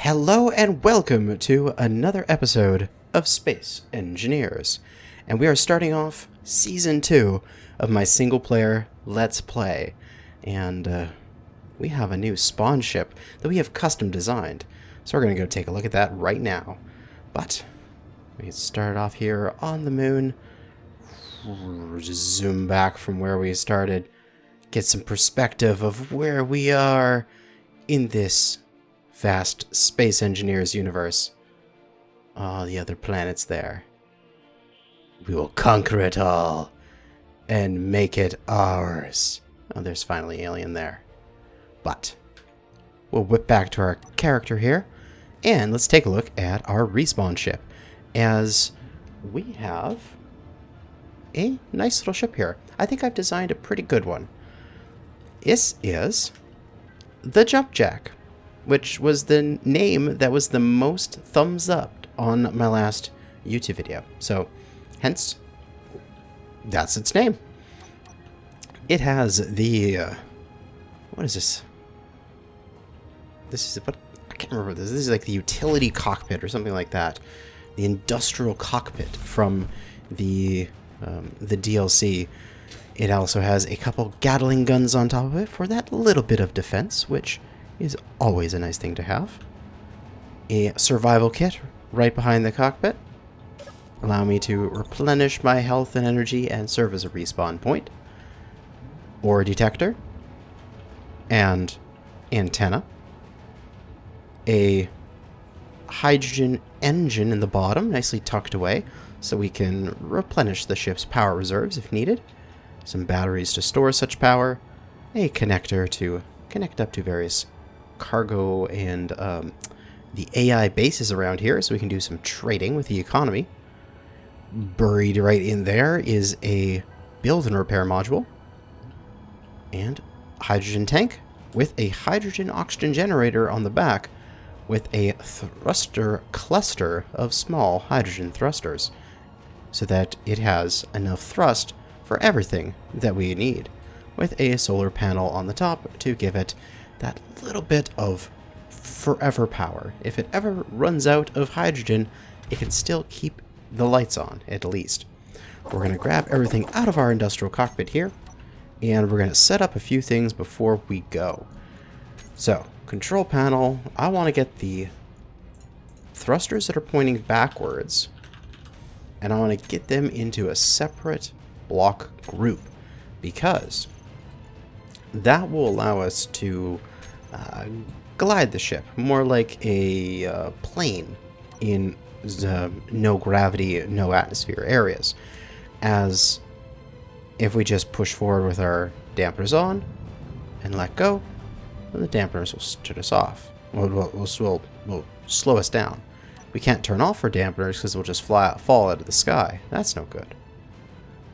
Hello and welcome to another episode of Space Engineers. And we are starting off Season 2 of my single player Let's Play. And we have a new spawn ship that we have custom designed. So we're going to go take a look at that right now. But we started off here on the moon. Just zoom back from where we started. Get some perspective of where we are in this vast Space Engineers universe. Oh, the other planets there. We will conquer it all and make it ours. Oh, there's finally alien there. But we'll whip back to our character here, and let's take a look at our respawn ship, as we have a nice little ship here. I think I've designed a pretty good one. This is the Jump Jack, which was the name that was the most thumbs up on my last YouTube video. So, hence, that's its name. It has the, what is this? This is, what, I can't remember this. This is like the utility cockpit or something like that. The industrial cockpit from the DLC. It also has a couple Gatling guns on top of it for that little bit of defense, which is always a nice thing to have. A survival kit right behind the cockpit. Allow me to replenish my health and energy and serve as a respawn point. Ore detector. And antenna. A hydrogen engine in the bottom, nicely tucked away, so we can replenish the ship's power reserves if needed. Some batteries to store such power. A connector to connect up to various cargo and the AI bases around here, so we can do some trading with the economy. Buried right in there is a build and repair module and hydrogen tank with a hydrogen oxygen generator on the back with a thruster cluster of small hydrogen thrusters, so that it has enough thrust for everything that we need, with a solar panel on the top to give it that little bit of forever power. If it ever runs out of hydrogen, it can still keep the lights on, at least. We're going to grab everything out of our industrial cockpit here, and we're going to set up a few things before we go. So, control panel, I want to get the thrusters that are pointing backwards, and I want to get them into a separate block group, because that will allow us to glide the ship more like a plane in no gravity, no atmosphere areas. As if we just push forward with our dampers on and let go, then the dampers will shut us off. Will slow us down. We can't turn off our dampers because we'll just fall out of the sky. That's no good.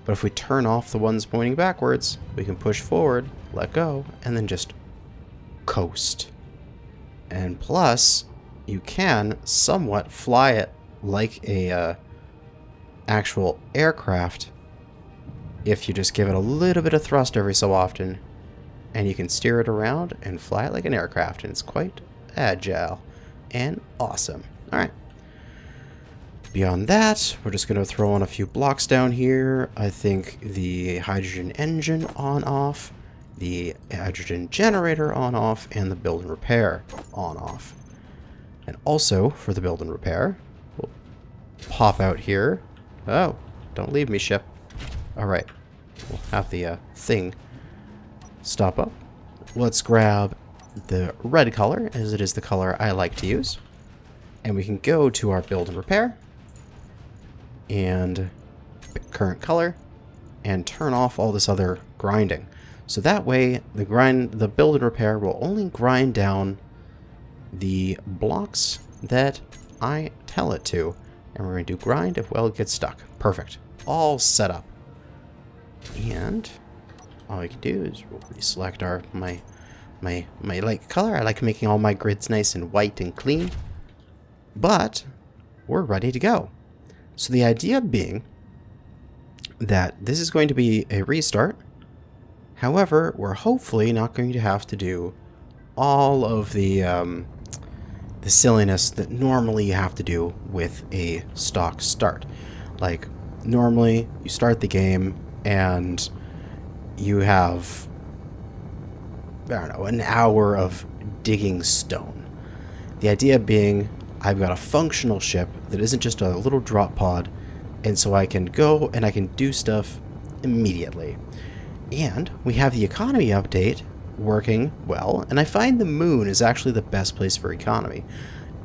But if we turn off the ones pointing backwards, we can push forward, let go, and then just coast. And plus, you can somewhat fly it like a actual aircraft if you just give it a little bit of thrust every so often, and you can steer it around and fly it like an aircraft, and it's quite agile and awesome. Alright. Beyond that, we're just going to throw on a few blocks down here. I think the hydrogen engine on-off, the hydrogen generator on-off, and the build and repair on-off. And also, for the build and repair, we'll pop out here. Oh, don't leave me, ship. Alright, we'll have the thing stop up. Let's grab the red color, as it is the color I like to use. And we can go to our build and repair, and pick current color, and turn off all this other grinding. So that way, the build and repair will only grind down the blocks that I tell it to. And we're going to do grind if weld gets stuck. Perfect. All set up. And all we can do is we'll reselect my light color. I like making all my grids nice and white and clean. But we're ready to go. So the idea being that this is going to be a restart. However, we're hopefully not going to have to do all of the the silliness that normally you have to do with a stock start. Like, normally you start the game and you have, I don't know, an hour of digging stone. The idea being, I've got a functional ship that isn't just a little drop pod, and so I can go and I can do stuff immediately. And we have the economy update working well, and I find the moon is actually the best place for economy,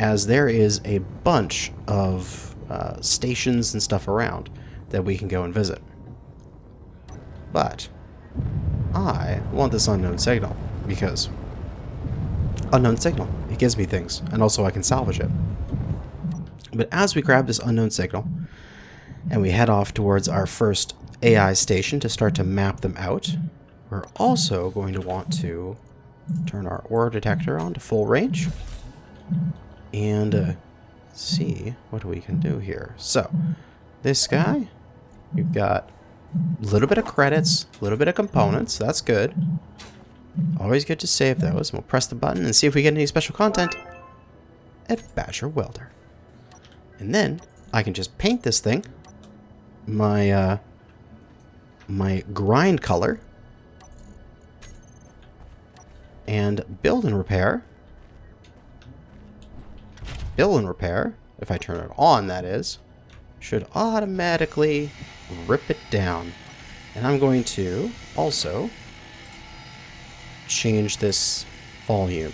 as there is a bunch of stations and stuff around that we can go and visit. But I want this unknown signal, because unknown signal, it gives me things, and also I can salvage it. But as we grab this unknown signal and we head off towards our first AI station to start to map them out, we're also going to want to turn our ore detector on to full range and see what we can do here. So this guy, you've got a little bit of credits, a little bit of components. That's good. Always good to save those. We'll press the button and see if we get any special content at Badger Welder. And then I can just paint this thing my grind color and build and repair. Build and repair, if I turn it on, that is, should automatically rip it down. And I'm going to also change this volume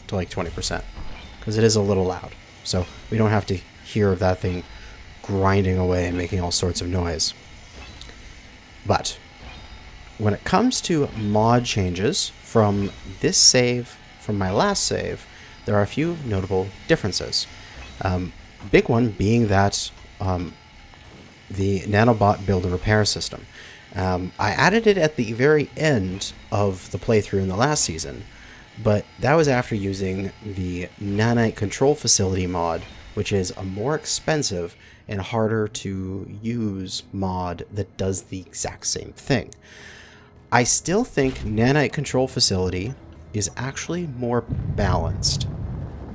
to like 20%, because it is a little loud. So we don't have to hear of that thing grinding away and making all sorts of noise. But when it comes to mod changes from this save, from my last save, there are a few notable differences. Big one being that the nanobot build and repair system. I added it at the very end of the playthrough in the last season, but that was after using the nanite control facility mod, which is a more expensive and harder to use mod that does the exact same thing. I still think nanite control facility is actually more balanced.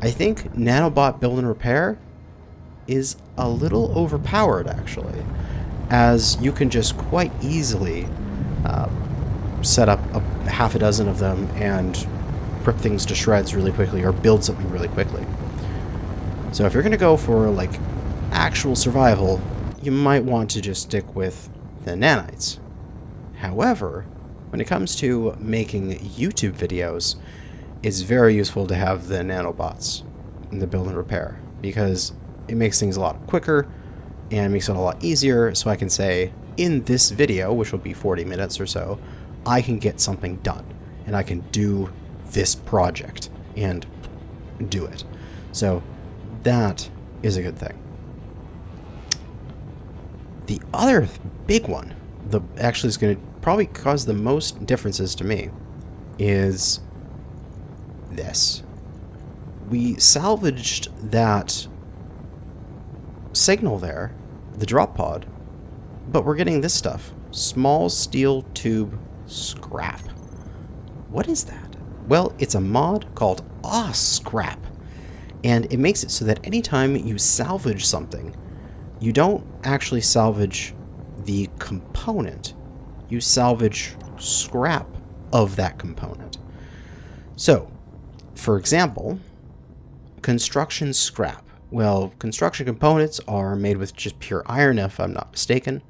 I think nanobot build and repair is a little overpowered, actually, as you can just quite easily set up a half a dozen of them and rip things to shreds really quickly or build something really quickly. So if you're going to go for like actual survival, you might want to just stick with the nanites. However, when it comes to making YouTube videos, it's very useful to have the nanobots in the build and repair, because it makes things a lot quicker and makes it a lot easier. So I can say, in this video, which will be 40 minutes or so, I can get something done and I can do this project and do it. So that is a good thing. The other big one, actually is going to probably cause the most differences to me, is this. We salvaged that signal there, the drop pod, but we're getting this stuff. Small steel tube scrap. What is that? Well, it's a mod called scrap. And it makes it so that anytime you salvage something, you don't actually salvage the component. You salvage scrap of that component. So, for example, construction scrap. Well, construction components are made with just pure iron, if I'm not mistaken.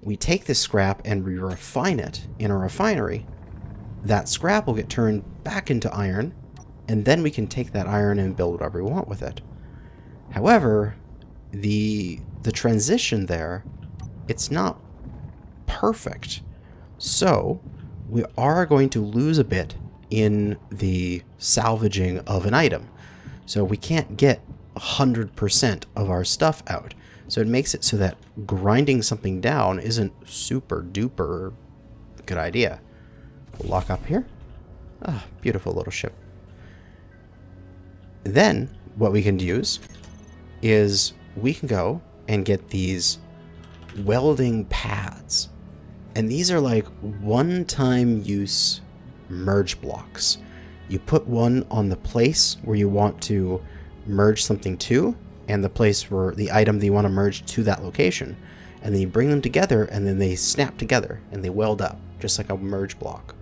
We take this scrap and we refine it in a refinery. That scrap will get turned back into iron, and then we can take that iron and build whatever we want with it. However, the transition there, it's not perfect. So we are going to lose a bit in the salvaging of an item. So we can't get 100% of our stuff out. So it makes it so that grinding something down isn't super duper good idea. We'll lock up here. Ah, beautiful little ship. Then what we can use is we can go and get these welding pads. And these are like one-time use merge blocks You put one on the place where you want to merge something to, and the place where the item that you want to merge to that location. And then you bring them together, and then they snap together, and they weld up, just like a merge block.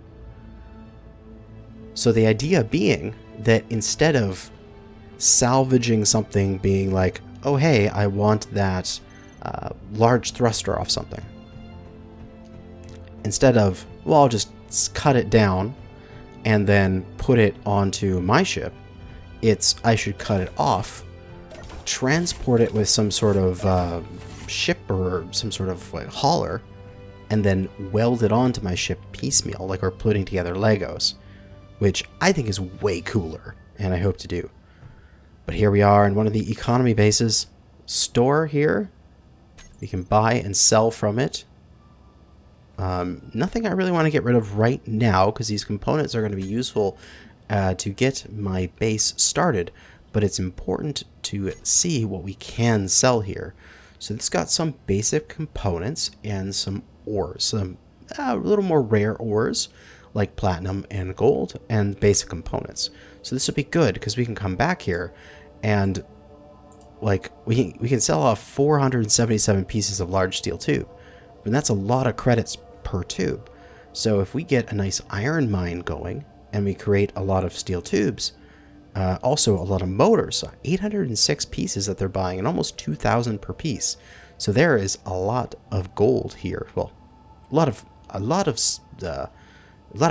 So the idea being that instead of salvaging something being like, oh hey, I want that large thruster off something. Instead of, well, I'll just cut it down and then put it onto my ship, it's I should cut it off, transport it with some sort of ship or some sort of like hauler, and then weld it onto my ship piecemeal, like we're putting together Legos, which I think is way cooler, and I hope to do. But here we are in one of the economy bases. Store here. You can buy and sell from it. Nothing I really want to get rid of right now, because these components are going to be useful to get my base started, but it's important to see what we can sell here. So this got some basic components and some ores, some a little more rare ores like platinum and gold, and basic components. So this would be good because we can come back here and like we can sell off 477 pieces of large steel tube, and that's a lot of credits per tube. So if we get a nice iron mine going and we create a lot of steel tubes, also a lot of motors, 806 pieces that they're buying, and almost 2,000 per piece. So there is a lot of gold here. Well, a lot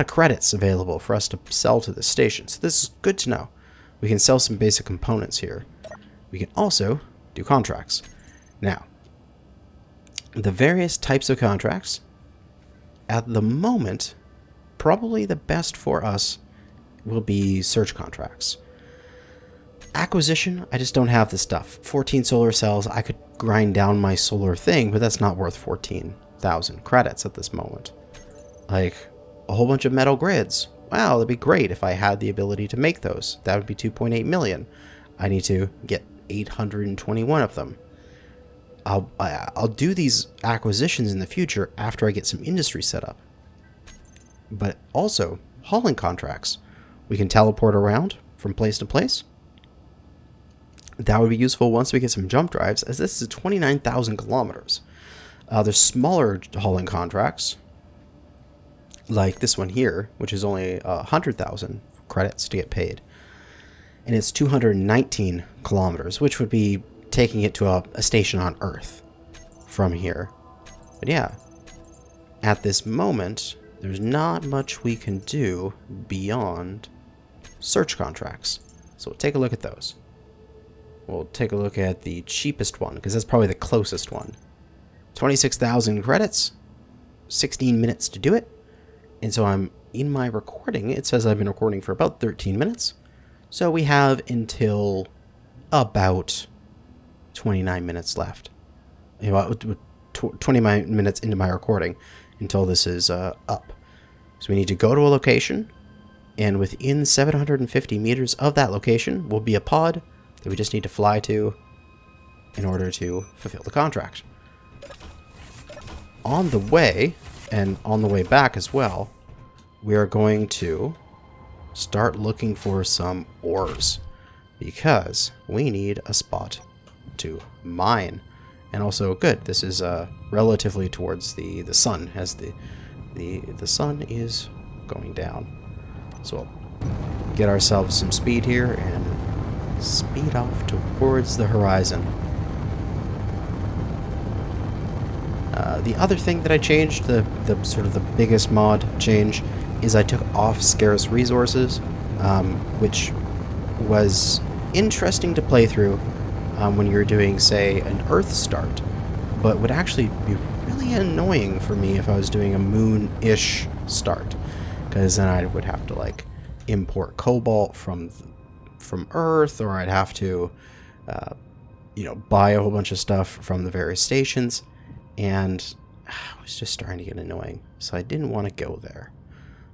of credits available for us to sell to the station. So this is good to know. We can sell some basic components here. We can also do contracts. Now, the various types of contracts, at the moment, probably the best for us will be search contracts. Acquisition, I just don't have the stuff. 14 solar cells, I could grind down my solar thing, but that's not worth 14,000 credits at this moment. Like, a whole bunch of metal grids. Wow, that'd be great if I had the ability to make those. That would be 2.8 million. I need to get 821 of them. I'll do these acquisitions in the future after I get some industry set up. But also, hauling contracts. We can teleport around from place to place. That would be useful once we get some jump drives, as this is 29,000 kilometers. There's smaller hauling contracts, like this one here, which is only 100,000 credits to get paid. And it's 219 kilometers, which would be taking it to a station on Earth from here. But yeah, at this moment, there's not much we can do beyond search contracts. So we'll take a look at those. We'll take a look at the cheapest one, because that's probably the closest one. 26,000 credits, 16 minutes to do it. And so I'm in my recording. It says I've been recording for about 13 minutes. So we have until about 29 minutes left. About 29 minutes into my recording until this is up. So we need to go to a location, and within 750 meters of that location will be a pod that we just need to fly to in order to fulfill the contract. On the way, and on the way back as well, we are going to start looking for some ores, because we need a spot to mine. And also, good, this is relatively towards the sun, as the sun is going down. So we'll get ourselves some speed here and speed off towards the horizon. The other thing that I changed, the sort of the biggest mod change, is I took off scarce resources, which was interesting to play through when you're doing, say, an Earth start, but would actually be really annoying for me if I was doing a moon-ish start, because then I would have to like import cobalt from Earth, or I'd have to buy a whole bunch of stuff from the various stations, and it was just starting to get annoying, so I didn't want to go there.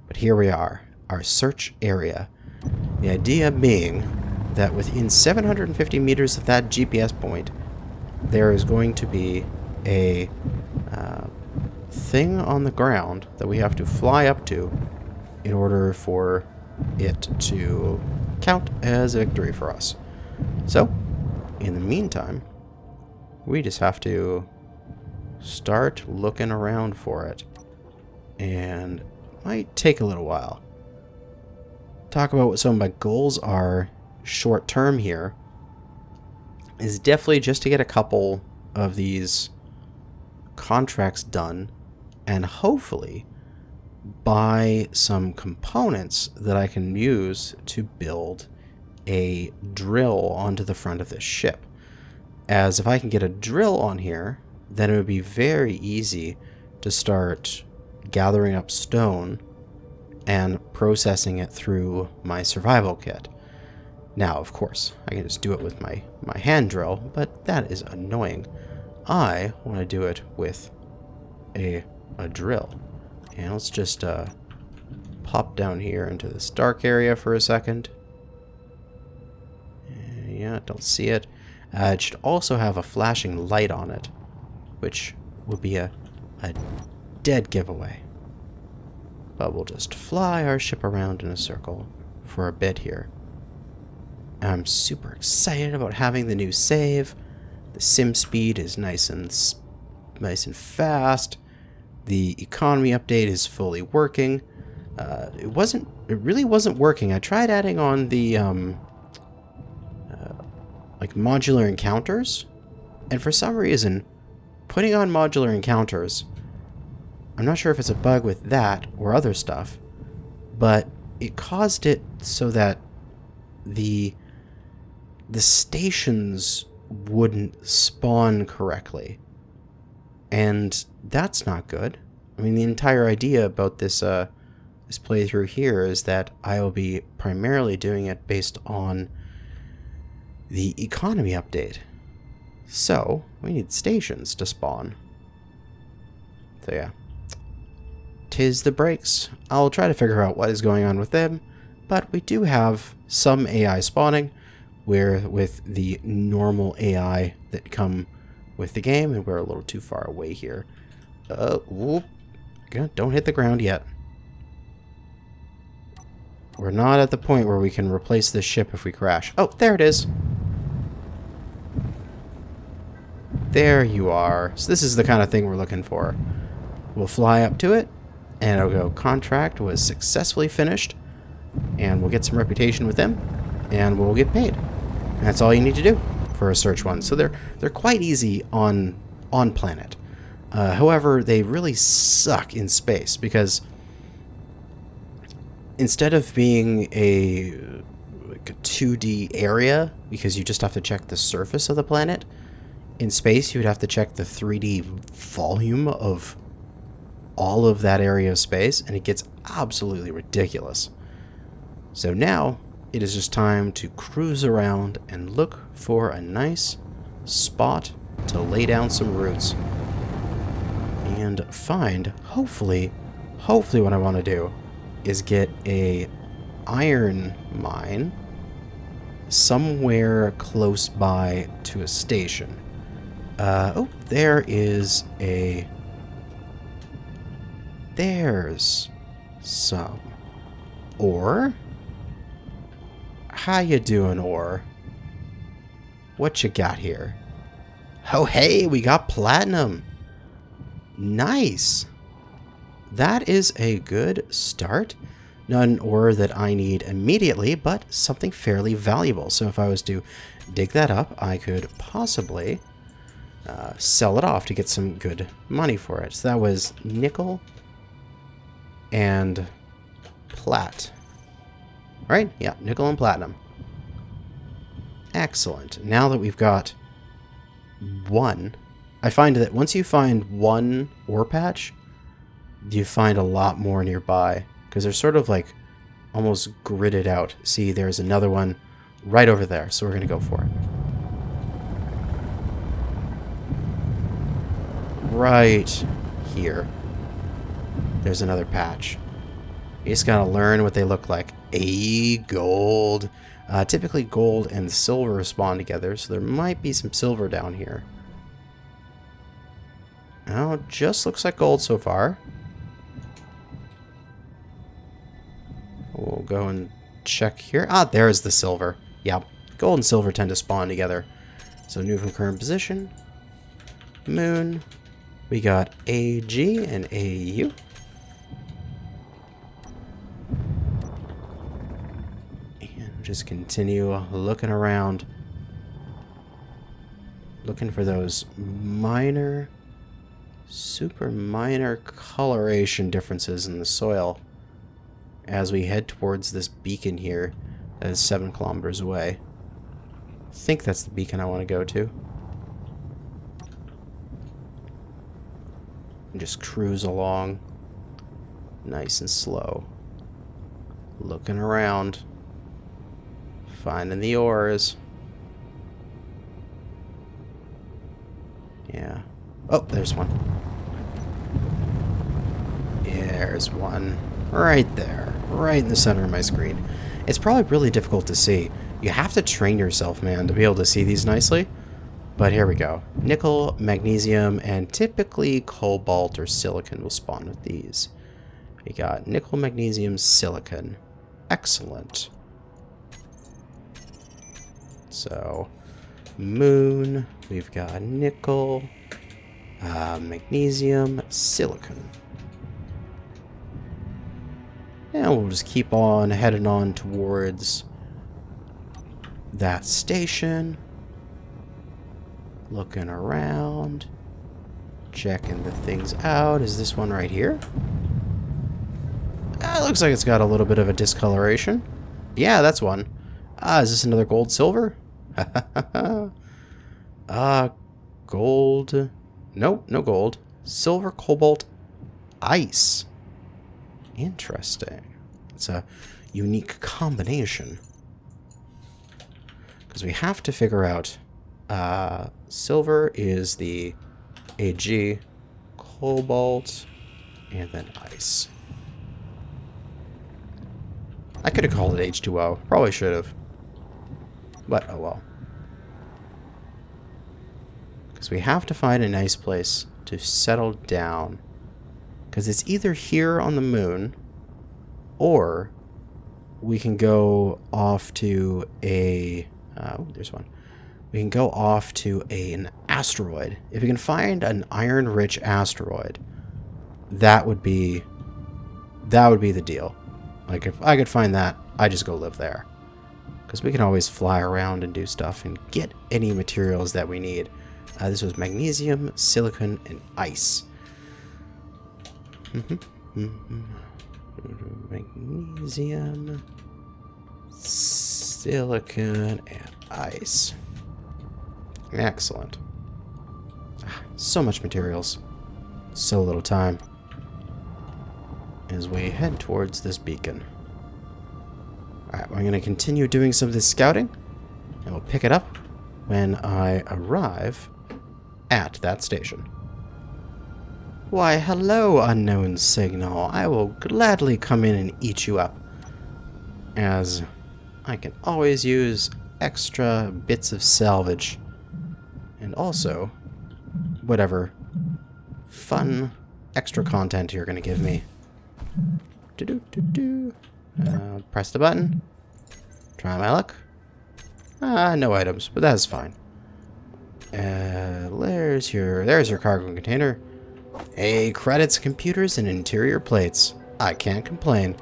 But here we are, our search area. The idea being that within 750 meters of that GPS point, there is going to be a thing on the ground that we have to fly up to in order for it to count as a victory for us. So, in the meantime, we just have to start looking around for it. And it might take a little while. Talk about what some of my goals are short term here is definitely just to get a couple of these contracts done and hopefully buy some components that I can use to build a drill onto the front of this ship. As if I can get a drill on here, then it would be very easy to start gathering up stone and processing it through my survival kit. Now, of course, I can just do it with my hand drill, but that is annoying. I want to do it with a drill. And let's just pop down here into this dark area for a second. Yeah, don't see it. It should also have a flashing light on it, which would be a dead giveaway. But we'll just fly our ship around in a circle for a bit here. I'm super excited about having the new save. The sim speed is nice and fast. The economy update is fully working. It really wasn't working. I tried adding on the like modular encounters, and for some reason, putting on modular encounters, I'm not sure if it's a bug with that or other stuff, but it caused it so that the stations wouldn't spawn correctly. And that's not good. I mean, the entire idea about this this playthrough here is that I will be primarily doing it based on the economy update. So, we need stations to spawn. So yeah. 'Tis the breaks. I'll try to figure out what is going on with them, but we do have some AI spawning, where with the normal AI that come with the game, and we're a little too far away here. Whoop. Don't hit the ground yet. We're not at the point where we can replace this ship if we crash. Oh, there it is. There you are. So this is the kind of thing we're looking for. We'll fly up to it, and it'll go, contract was successfully finished, and we'll get some reputation with them, and we'll get paid. And that's all you need to do for a search one. So they're quite easy on planet. However, they really suck in space, because instead of being like a 2D area, because you just have to check the surface of the planet, in space you would have to check the 3D volume of all of that area of space, and it gets absolutely ridiculous. So now it is just time to cruise around and look for a nice spot to lay down some roots and find, hopefully what I want to do is get a iron mine somewhere close by to a station. Oh, there's some ore. How you doing, ore? What you got here? Oh, hey, we got platinum. Nice. That is a good start. Not an ore that I need immediately, but something fairly valuable. So if I was to dig that up, I could possibly sell it off to get some good money for it. So that was nickel and plat. Right? Yeah, nickel and platinum. Excellent. Now that we've got one, I find that once you find one ore patch, you find a lot more nearby, because they're sort of like almost gridded out. See, there's another one right over there, so we're going to go for it. Right here. There's another patch. You just gotta learn what they look like. Gold. Typically gold and silver spawn together, so there might be some silver down here. Now, just looks like gold so far. We'll go and check here. Ah, there's the silver. Yeah, gold and silver tend to spawn together. So new from current position. Moon. We got AG and AU. And just continue looking around. Looking for those minor, super minor coloration differences in the soil as we head towards this beacon here that is 7 kilometers away. I think that's the beacon I want to go to. And just cruise along nice and slow. Looking around. Finding the ores. Yeah. Oh, there's one. There's one. Right there. Right in the center of my screen. It's probably really difficult to see. You have to train yourself, man, to be able to see these nicely. But here we go. Nickel, magnesium, and typically cobalt or silicon will spawn with these. We got nickel, magnesium, silicon. Excellent. So, moon, we've got nickel, magnesium, silicon. And we'll just keep on heading on towards that station. Looking around. Checking the things out. Is this one right here? It looks like it's got a little bit of a discoloration. Yeah, that's one. Is this another gold silver? Gold. Nope, no gold. Silver, cobalt, ice. Interesting. It's a unique combination. Because we have to figure out... silver is the AG, cobalt, and then ice. I could have called it H2O. Probably should have. But, oh well. Because we have to find a nice place to settle down. Because it's either here on the moon, or we can go off to a... oh, there's one. We can go off to an asteroid. If we can find an iron-rich asteroid, that would be the deal. Like, if I could find that, I'd just go live there. Because we can always fly around and do stuff and get any materials that we need. This was magnesium, silicon, and ice. Magnesium, silicon, and ice. Excellent. So much materials. So little time. As we head towards this beacon. Alright, we're going to continue doing some of this scouting. And we'll pick it up when I arrive at that station. Why, hello, unknown signal. I will gladly come in and eat you up. As I can always use extra bits of salvage. And also, whatever fun extra content you're going to give me. Press the button. Try my luck. No items, but that's fine. There's your cargo container. Hey, credits, computers, and interior plates. I can't complain.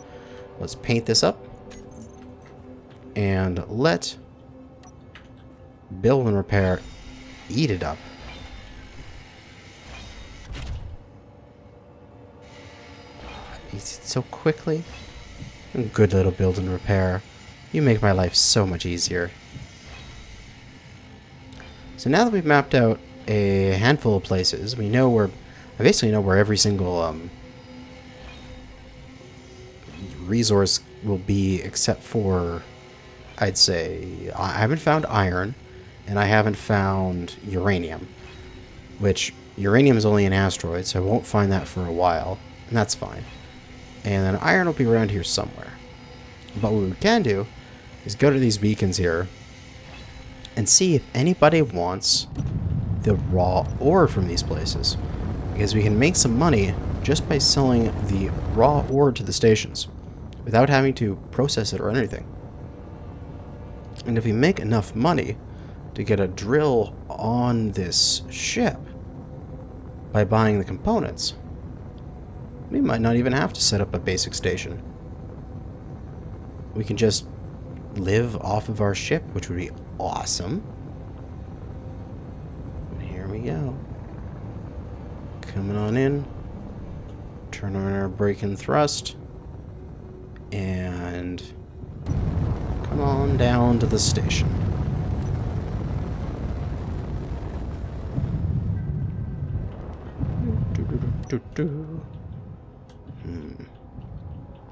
Let's paint this up. And let build and repair eat it up. Eats it so quickly. Good little build and repair. You make my life so much easier. So now that we've mapped out a handful of places, we know where... I basically know where every single resource will be, except for, I'd say, I haven't found iron, and I haven't found uranium. Which, uranium is only an asteroid, so I won't find that for a while, and that's fine. And then iron will be around here somewhere. But what we can do is go to these beacons here and see if anybody wants the raw ore from these places. Because we can make some money just by selling the raw ore to the stations. without having to process it or anything. And if we make enough money to get a drill on this ship by buying the components, we might not even have to set up a basic station. We can just live off of our ship, which would be awesome. And here we go. Coming on in. Turn on our brake and thrust. And come on down to the station.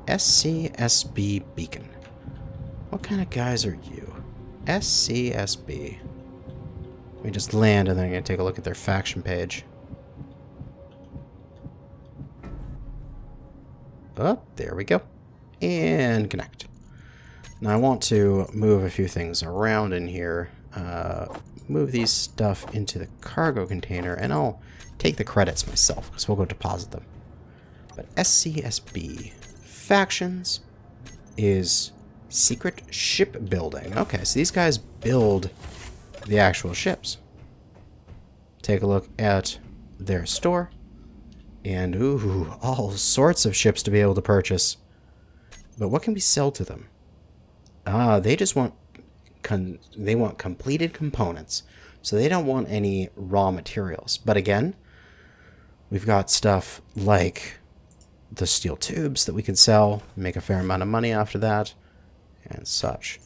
SCSB beacon. What kind of guys are you? SCSB. Let me just land and then I'm going to take a look at their faction page. Oh, there we go. And connect. Now I want to move a few things around in here. Move these stuff into the cargo container, and I'll take the credits myself because we'll go deposit them. But SCSB factions is secret ship building. Okay, so these guys build the actual ships. Take a look at their store. And ooh, all sorts of ships to be able to purchase. But what can we sell to them? They just want they want completed components. So they don't want any raw materials. But again, we've got stuff like the steel tubes that we can sell, make a fair amount of money after that, and such.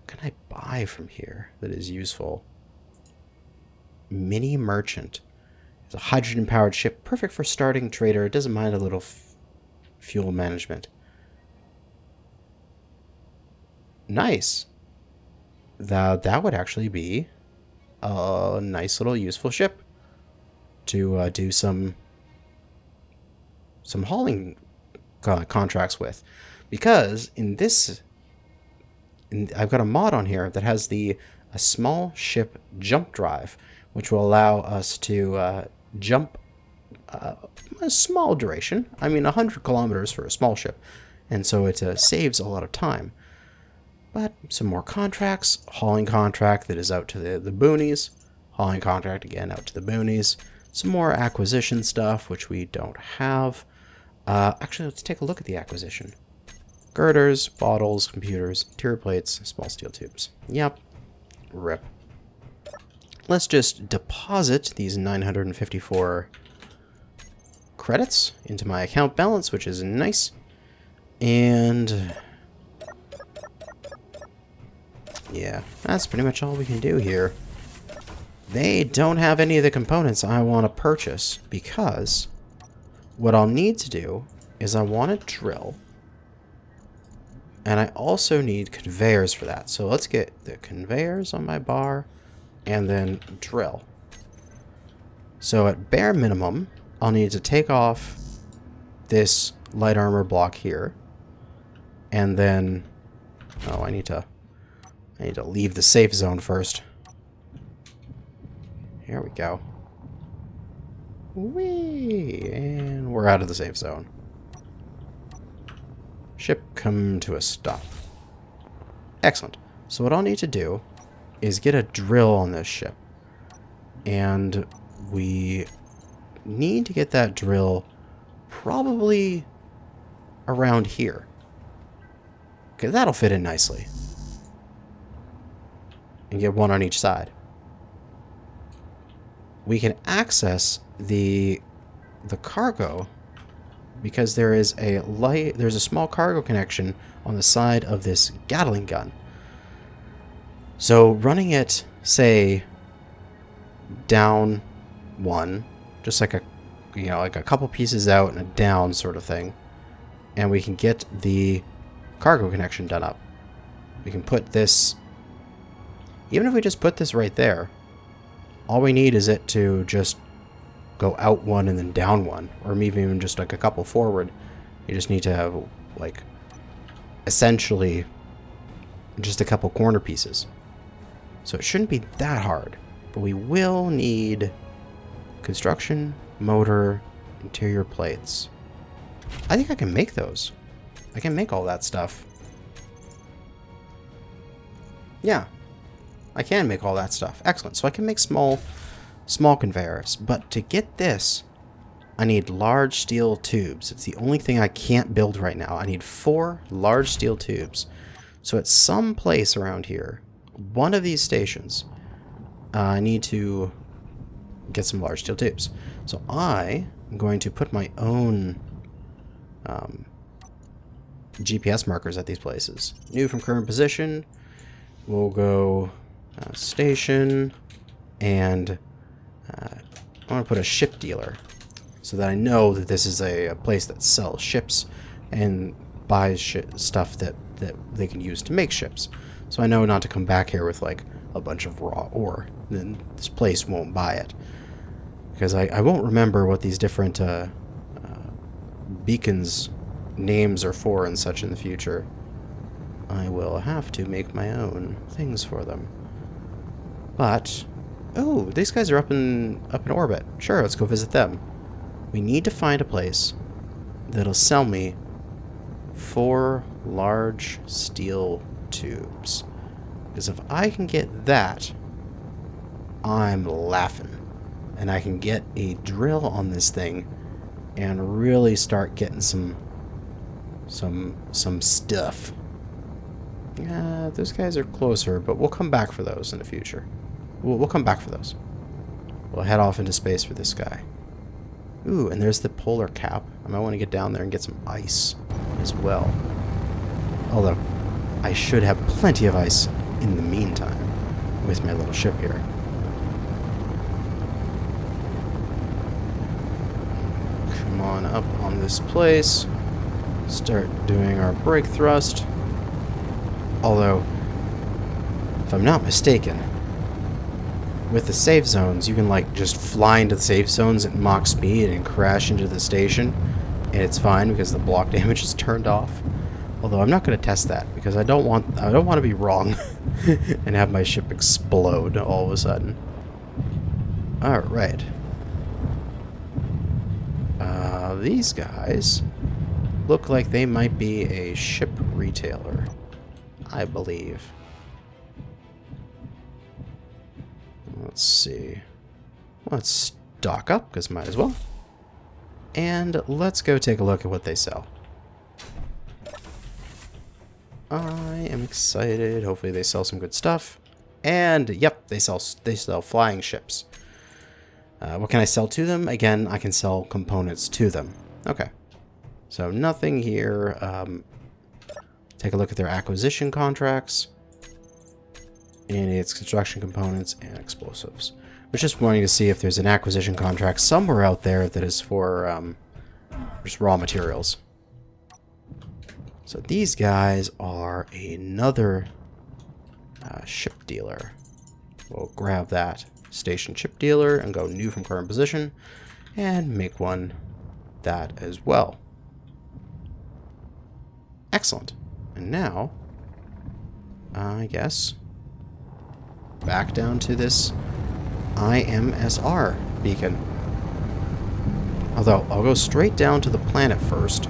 What can I buy from here that is useful? Mini merchant. It's a hydrogen-powered ship, perfect for starting trader. It doesn't mind a little fuel management. Nice. That would actually be a nice little useful ship to do some hauling contracts with, because I've got a mod on here that has a small ship jump drive, which will allow us to jump a small duration. I mean, 100 kilometers for a small ship, and so it saves a lot of time. But some more contracts. Hauling contract that is out to the boonies. Hauling contract again out to the boonies. Some more acquisition stuff, which we don't have. Actually, let's take a look at the acquisition. Girders, bottles, computers, interior plates, small steel tubes. Yep. Rip. Let's just deposit these 954 credits into my account balance, which is nice. And yeah, that's pretty much all we can do here. They don't have any of the components I want to purchase, because what I'll need to do is I want to drill, and I also need conveyors for that. So let's get the conveyors on my bar and then drill. So at bare minimum, I'll need to take off this light armor block here, and then I need to leave the safe zone first. Here we go. Whee! And we're out of the safe zone. Ship come to a stop. Excellent. So what I'll need to do is get a drill on this ship. And we need to get that drill probably around here. Okay, that'll fit in nicely. And get one on each side. We can access the cargo because there's a small cargo connection on the side of this Gatling gun. So running it, say, down one, just like like a couple pieces out and a down sort of thing, and we can get the cargo connection done up. We can put this, even if we just put this right there, all we need is it to just go out one and then down one, or maybe even just like a couple forward. You just need to have, like, essentially just a couple corner pieces. So it shouldn't be that hard, but we will need construction, motor, interior plates. I think I can make those. I can make all that stuff. Yeah, I can make all that stuff. Excellent. So I can make small conveyors. But to get this, I need large steel tubes. It's the only thing I can't build right now. I need 4 large steel tubes. So at some place around here, one of these stations, I need to get some large steel tubes. So I am going to put my own GPS markers at these places. New from current position. We'll go station, and I want to put a ship dealer so that I know that this is a place that sells ships and buys stuff that they can use to make ships. So I know not to come back here with like a bunch of raw ore. Then this place won't buy it. Because I won't remember what these different beacons names are for and such in the future. I will have to make my own things for them. But, oh, these guys are up in orbit. Sure, let's go visit them. We need to find a place that'll sell me 4 large steel tubes. Because if I can get that, I'm laughing. And I can get a drill on this thing and really start getting some stuff. Yeah, those guys are closer, but we'll come back for those in the future. We'll come back for those. We'll head off into space for this guy. Ooh, and there's the polar cap. I might want to get down there and get some ice as well. Although, I should have plenty of ice in the meantime with my little ship here. Come on up on this place. Start doing our brake thrust. Although, if I'm not mistaken, with the safe zones, you can like just fly into the safe zones at Mach speed and crash into the station, and it's fine because the block damage is turned off. Although I'm not going to test that because I don't want to be wrong and have my ship explode all of a sudden. All right. These guys look like they might be a ship retailer, I believe. Let's see. Let's stock up, because might as well. And let's go take a look at what they sell. I am excited. Hopefully they sell some good stuff. And, yep, they sell flying ships. What can I sell to them? Again, I can sell components to them. Okay. So nothing here. Take a look at their acquisition contracts. And its construction components and explosives. I was just wanting to see if there's an acquisition contract somewhere out there that is for just raw materials. So these guys are another ship dealer. We'll grab that station ship dealer and go new from current position and make one that as well. Excellent. And now, I guess, back down to this IMSR beacon. Although, I'll go straight down to the planet first,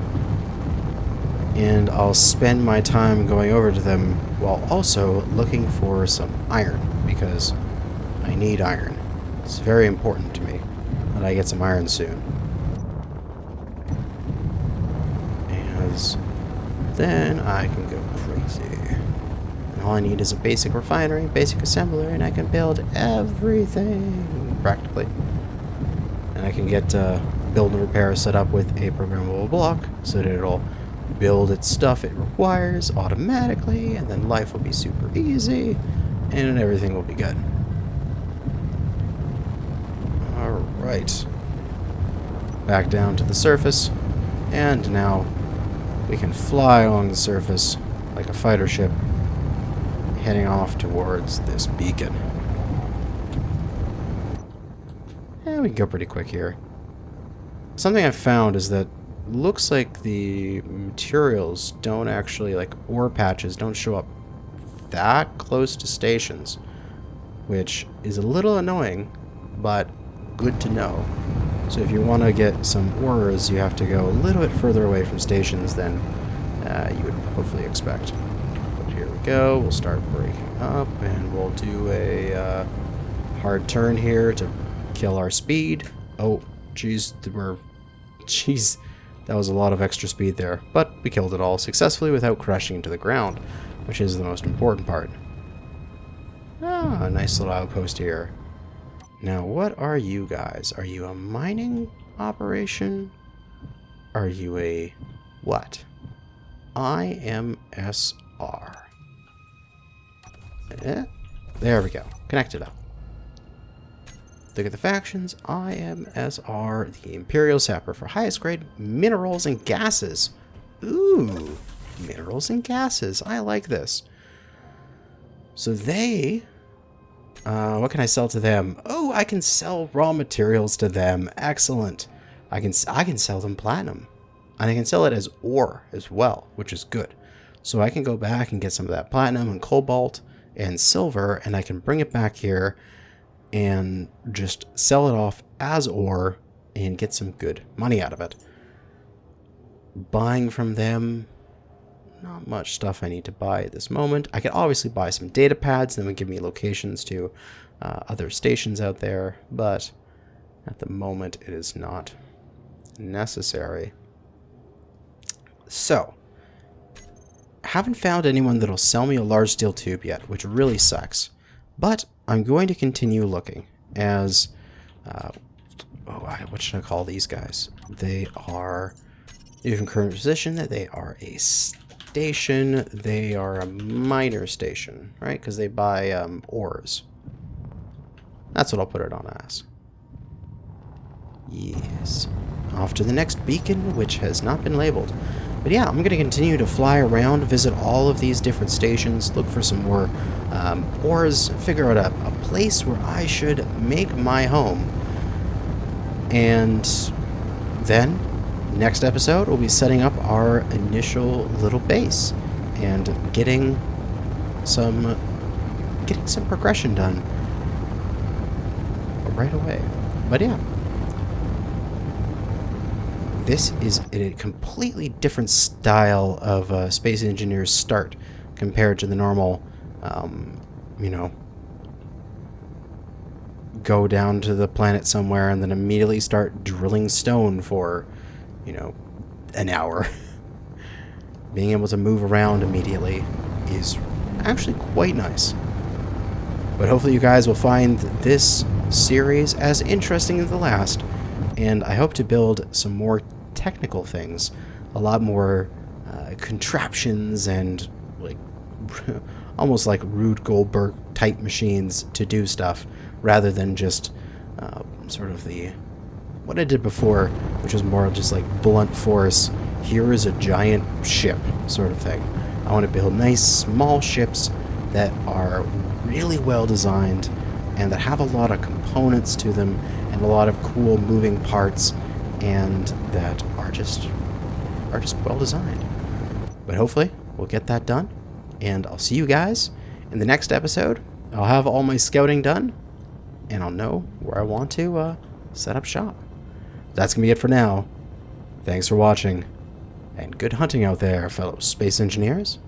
and I'll spend my time going over to them while also looking for some iron, because I need iron. It's very important to me that I get some iron soon. As then I can go crazy. And all I need is a basic refinery, basic assembler, and I can build everything, practically. And I can get build and repair set up with a programmable block so that it'll build its stuff it requires automatically, and then life will be super easy, and everything will be good. Alright. Back down to the surface, and now we can fly along the surface like a fighter ship, heading off towards this beacon. And we can go pretty quick here. Something I've found is that looks like the materials don't actually, like ore patches, don't show up that close to stations, which is a little annoying, but good to know. So if you want to get some ores, you have to go a little bit further away from stations than you would hopefully expect. But here we go. We'll start breaking up, and we'll do a hard turn here to kill our speed. Oh, jeez, jeez, that was a lot of extra speed there. But we killed it all successfully without crashing into the ground, which is the most important part. Ah, a nice little outpost here. Now, what are you guys? Are you a mining operation? Are you a what? IMSR. There we go. Connected up. Look at the factions. IMSR, the Imperial Sapper for highest grade minerals and gases. Ooh, minerals and gases. I like this. So they... what can I sell to them? Oh, I can sell raw materials to them. Excellent. I can sell them platinum. And I can sell it as ore as well, which is good. So I can go back and get some of that platinum and cobalt and silver, and I can bring it back here and just sell it off as ore and get some good money out of it. Buying from them... not much stuff I need to buy at this moment. I could obviously buy some data pads, that would give me locations to other stations out there, but at the moment it is not necessary. So, haven't found anyone that'll sell me a large steel tube yet, which really sucks. But I'm going to continue looking as, what should I call these guys? They are in current position, that they are a station, they are a miner station, right? Because they buy ores. That's what I'll put it on as. Yes. Off to the next beacon, which has not been labeled. But yeah, I'm going to continue to fly around, visit all of these different stations, look for some more ores, figure out a place where I should make my home. And then, next episode, we'll be setting up our initial little base and getting some progression done right away. But yeah, this is a completely different style of Space Engineers start compared to the normal, you know, go down to the planet somewhere and then immediately start drilling stone for, you know, an hour. Being able to move around immediately is actually quite nice. But hopefully you guys will find this series as interesting as the last, and I hope to build some more technical things, a lot more contraptions and like almost like Rube Goldberg type machines to do stuff, rather than just sort of what I did before, which was more just like blunt force, here is a giant ship sort of thing. I want to build nice small ships that are really well designed and that have a lot of components to them and a lot of cool moving parts, and that are just well designed. But hopefully we'll get that done, and I'll see you guys in the next episode. I'll have all my scouting done, and I'll know where I want to set up shop. That's gonna be it for now. Thanks for watching, and good hunting out there, fellow space engineers.